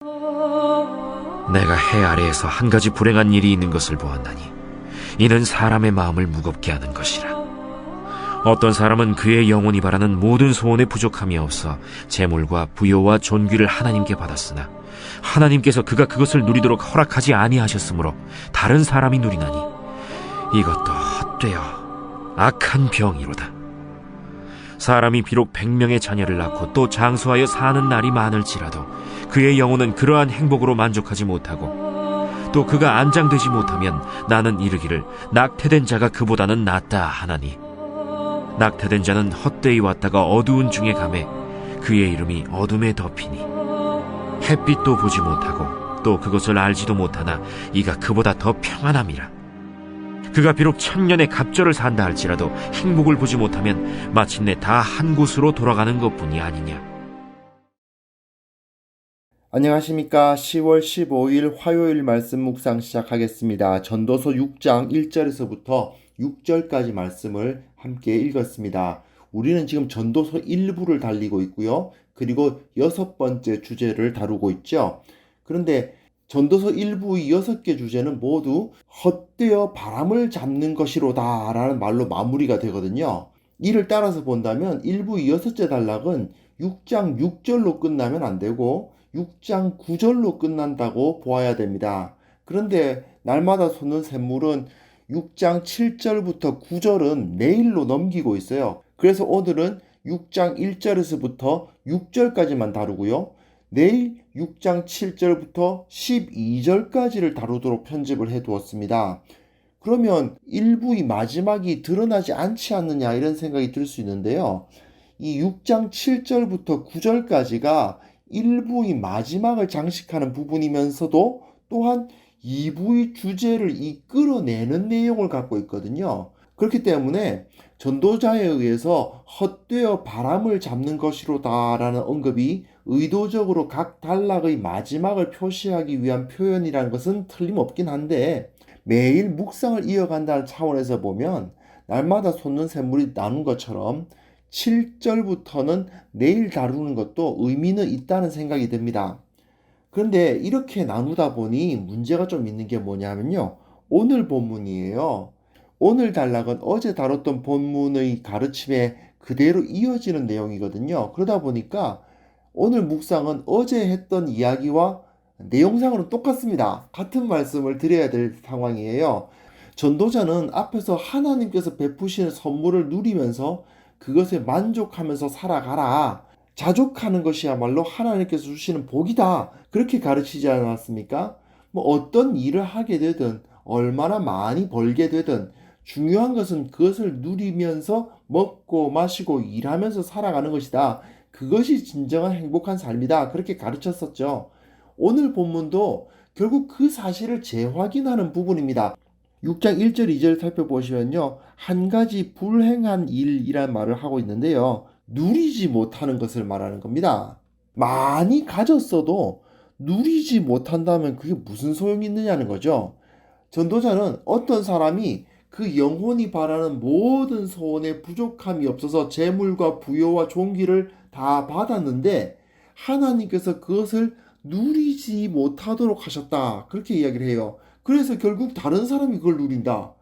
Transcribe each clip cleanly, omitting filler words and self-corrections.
내가 해 아래에서 한 가지 불행한 일이 있는 것을 보았나니 이는 사람의 마음을 무겁게 하는 것이라. 어떤 사람은 그의 영혼이 바라는 모든 소원에 부족함이 없어 재물과 부요와 존귀를 하나님께 받았으나 하나님께서 그가 그것을 누리도록 허락하지 아니하셨으므로 다른 사람이 누리나니 이것도 헛되어 악한 병이로다. 사람이 비록 100명의 자녀를 낳고 또 장수하여 사는 날이 많을지라도 그의 영혼은 그러한 행복으로 만족하지 못하고 또 그가 안장되지 못하면 나는 이르기를 낙태된 자가 그보다는 낫다 하나니 낙태된 자는 헛되이 왔다가 어두운 중에 가매 그의 이름이 어둠에 덮이니 햇빛도 보지 못하고 또 그것을 알지도 못하나 이가 그보다 더 평안함이라. 그가 비록 1000년의 갑절을 산다 할지라도 행복을 보지 못하면 마침내 다 한 곳으로 돌아가는 것뿐이 아니냐. 안녕하십니까. 10월 15일 화요일 말씀 묵상 시작하겠습니다. 전도서 6장 1절에서부터 6절까지 말씀을 함께 읽었습니다. 우리는 지금 전도서 1부를 달리고 있고요. 그리고 6번째 주제를 다루고 있죠. 그런데 전도서 1부의 6개 주제는 모두 헛되어 바람을 잡는 것이로다 라는 말로 마무리가 되거든요. 이를 따라서 본다면 1부의 6째 단락은 6장 6절로 끝나면 안 되고 6장 9절로 끝난다고 보아야 됩니다. 그런데 날마다 솟는 샘물은 6장 7절부터 9절은 내일로 넘기고 있어요. 그래서 오늘은 6장 1절에서부터 6절까지만 다루고요. 내일 6장 7절부터 12절까지를 다루도록 편집을 해두었습니다. 그러면 1부의 마지막이 드러나지 않지 않느냐 이런 생각이 들 수 있는데요. 이 6장 7절부터 9절까지가 1부의 마지막을 장식하는 부분이면서도 또한 2부의 주제를 이끌어내는 내용을 갖고 있거든요. 그렇기 때문에 전도자에 의해서 헛되어 바람을 잡는 것이로다 라는 언급이 의도적으로 각 단락의 마지막을 표시하기 위한 표현이라는 것은 틀림없긴 한데 매일 묵상을 이어간다는 차원에서 보면 날마다 솟는 샘물이 나눈 것처럼 7절부터는 내일 다루는 것도 의미는 있다는 생각이 듭니다. 그런데 이렇게 나누다 보니 문제가 좀 있는 게 뭐냐면요. 오늘 본문이에요. 오늘 단락은 어제 다뤘던 본문의 가르침에 그대로 이어지는 내용이거든요. 그러다 보니까 오늘 묵상은 어제 했던 이야기와 내용상으로는 똑같습니다. 같은 말씀을 드려야 될 상황이에요. 전도자는 앞에서 하나님께서 베푸시는 선물을 누리면서 그것에 만족하면서 살아가라. 자족하는 것이야말로 하나님께서 주시는 복이다. 그렇게 가르치지 않았습니까? 뭐 어떤 일을 하게 되든 얼마나 많이 벌게 되든 중요한 것은 그것을 누리면서 먹고 마시고 일하면서 살아가는 것이다. 그것이 진정한 행복한 삶이다. 그렇게 가르쳤었죠. 오늘 본문도 결국 그 사실을 재확인하는 부분입니다. 6장 1절 2절 살펴보시면요. 한 가지 불행한 일이란 말을 하고 있는데요. 누리지 못하는 것을 말하는 겁니다. 많이 가졌어도 누리지 못한다면 그게 무슨 소용이 있느냐는 거죠. 전도자는 어떤 사람이 그 영혼이 바라는 모든 소원에 부족함이 없어서 재물과 부요와 존귀를 다 받았는데 하나님께서 그것을 누리지 못하도록 하셨다. 그렇게 이야기를 해요. 그래서 결국 다른 사람이 그걸 누린다.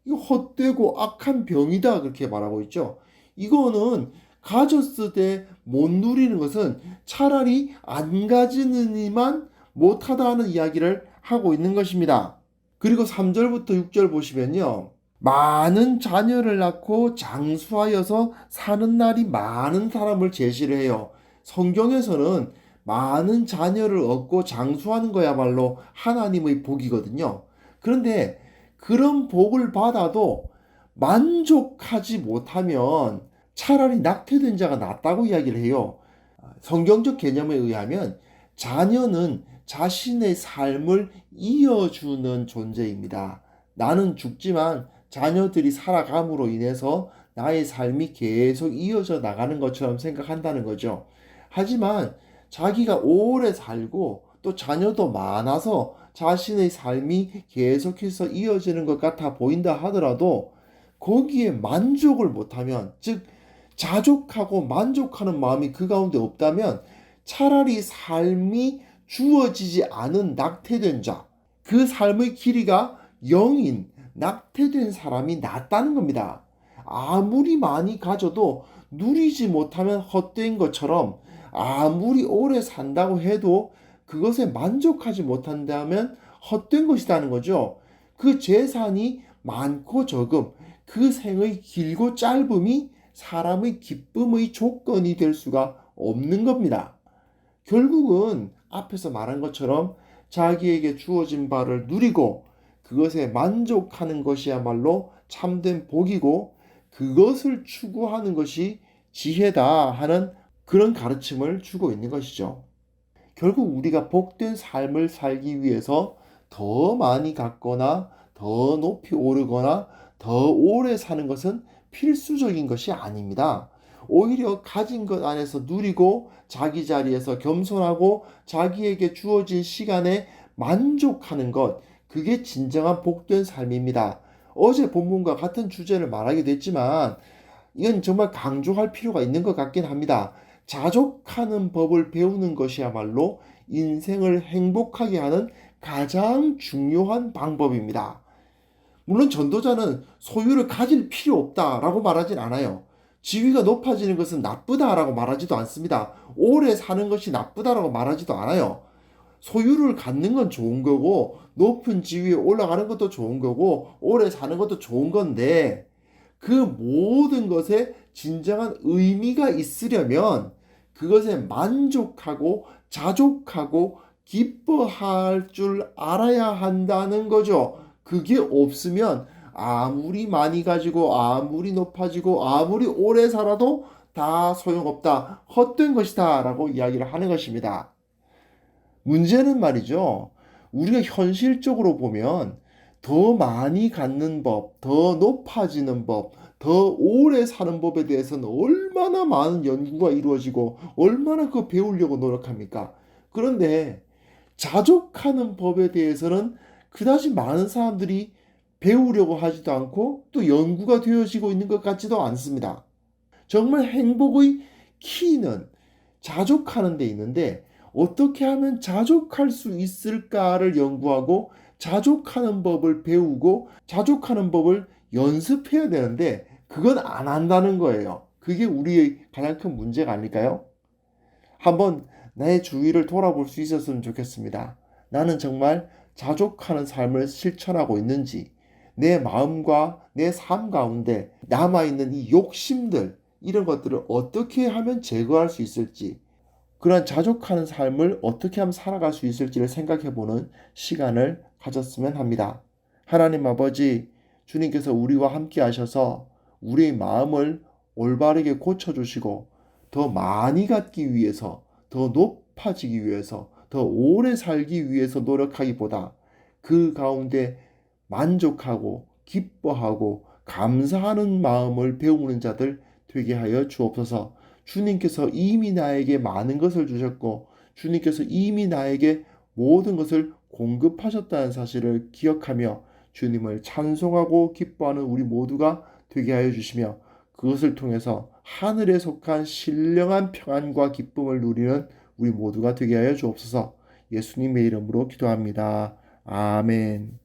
이거 헛되고 악한 병이다. 그렇게 말하고 있죠. 이거는 가졌을 때 못 누리는 것은 차라리 안 가지는 이만 못하다 하는 이야기를 하고 있는 것입니다. 그리고 3절부터 6절 보시면요. 많은 자녀를 낳고 장수하여서 사는 날이 많은 사람을 제시를 해요. 성경에서는 많은 자녀를 얻고 장수하는 거야말로 하나님의 복이거든요. 그런데 그런 복을 받아도 만족하지 못하면 차라리 낙태된 자가 낫다고 이야기를 해요. 성경적 개념에 의하면 자녀는 자신의 삶을 이어주는 존재입니다. 나는 죽지만 자녀들이 살아감으로 인해서 나의 삶이 계속 이어져 나가는 것처럼 생각한다는 거죠. 하지만 자기가 오래 살고 또 자녀도 많아서 자신의 삶이 계속해서 이어지는 것 같아 보인다 하더라도 거기에 만족을 못하면, 즉 자족하고 만족하는 마음이 그 가운데 없다면 차라리 삶이 주어지지 않은 낙태된 자, 그 삶의 길이가 0인 낙태된 사람이 낫다는 겁니다. 아무리 많이 가져도 누리지 못하면 헛된 것처럼 아무리 오래 산다고 해도 그것에 만족하지 못한다면 헛된 것이라는 거죠. 그 재산이 많고 적음, 그 생의 길고 짧음이 사람의 기쁨의 조건이 될 수가 없는 겁니다. 결국은 앞에서 말한 것처럼 자기에게 주어진 바를 누리고 그것에 만족하는 것이야말로 참된 복이고 그것을 추구하는 것이 지혜다 하는 그런 가르침을 주고 있는 것이죠. 결국 우리가 복된 삶을 살기 위해서 더 많이 갖거나 더 높이 오르거나 더 오래 사는 것은 필수적인 것이 아닙니다. 오히려 가진 것 안에서 누리고 자기 자리에서 겸손하고 자기에게 주어진 시간에 만족하는 것, 그게 진정한 복된 삶입니다. 어제 본문과 같은 주제를 말하기도 했지만 이건 정말 강조할 필요가 있는 것 같긴 합니다. 자족하는 법을 배우는 것이야말로 인생을 행복하게 하는 가장 중요한 방법입니다. 물론 전도자는 소유를 가질 필요 없다라고 말하진 않아요. 지위가 높아지는 것은 나쁘다라고 말하지도 않습니다. 오래 사는 것이 나쁘다라고 말하지도 않아요. 소유를 갖는 건 좋은 거고 높은 지위에 올라가는 것도 좋은 거고 오래 사는 것도 좋은 건데 그 모든 것에 진정한 의미가 있으려면 그것에 만족하고 자족하고 기뻐할 줄 알아야 한다는 거죠. 그게 없으면 아무리 많이 가지고 아무리 높아지고 아무리 오래 살아도 다 소용없다. 헛된 것이다 라고 이야기를 하는 것입니다. 문제는 말이죠. 우리가 현실적으로 보면 더 많이 갖는 법, 더 높아지는 법, 더 오래 사는 법에 대해서는 얼마나 많은 연구가 이루어지고 얼마나 그거 배우려고 노력합니까? 그런데 자족하는 법에 대해서는 그다지 많은 사람들이 배우려고 하지도 않고 또 연구가 되어지고 있는 것 같지도 않습니다. 정말 행복의 키는 자족하는 데 있는데 어떻게 하면 자족할 수 있을까를 연구하고 자족하는 법을 배우고 자족하는 법을 연습해야 되는데 그건 안 한다는 거예요. 그게 우리의 가장 큰 문제가 아닐까요? 한번 내 주위를 돌아볼 수 있었으면 좋겠습니다. 나는 정말 자족하는 삶을 실천하고 있는지, 내 마음과 내 삶 가운데 남아있는 이 욕심들, 이런 것들을 어떻게 하면 제거할 수 있을지, 그런 자족하는 삶을 어떻게 하면 살아갈 수 있을지를 생각해보는 시간을 가졌으면 합니다. 하나님 아버지, 주님께서 우리와 함께 하셔서 우리의 마음을 올바르게 고쳐주시고 더 많이 갖기 위해서, 더 높아지기 위해서, 더 오래 살기 위해서 노력하기보다 그 가운데 만족하고 기뻐하고 감사하는 마음을 배우는 자들 되게 하여 주옵소서. 주님께서 이미 나에게 많은 것을 주셨고 주님께서 이미 나에게 모든 것을 공급하셨다는 사실을 기억하며 주님을 찬송하고 기뻐하는 우리 모두가 되게 하여 주시며 그것을 통해서 하늘에 속한 신령한 평안과 기쁨을 누리는 우리 모두가 되게 하여 주옵소서. 예수님의 이름으로 기도합니다. 아멘.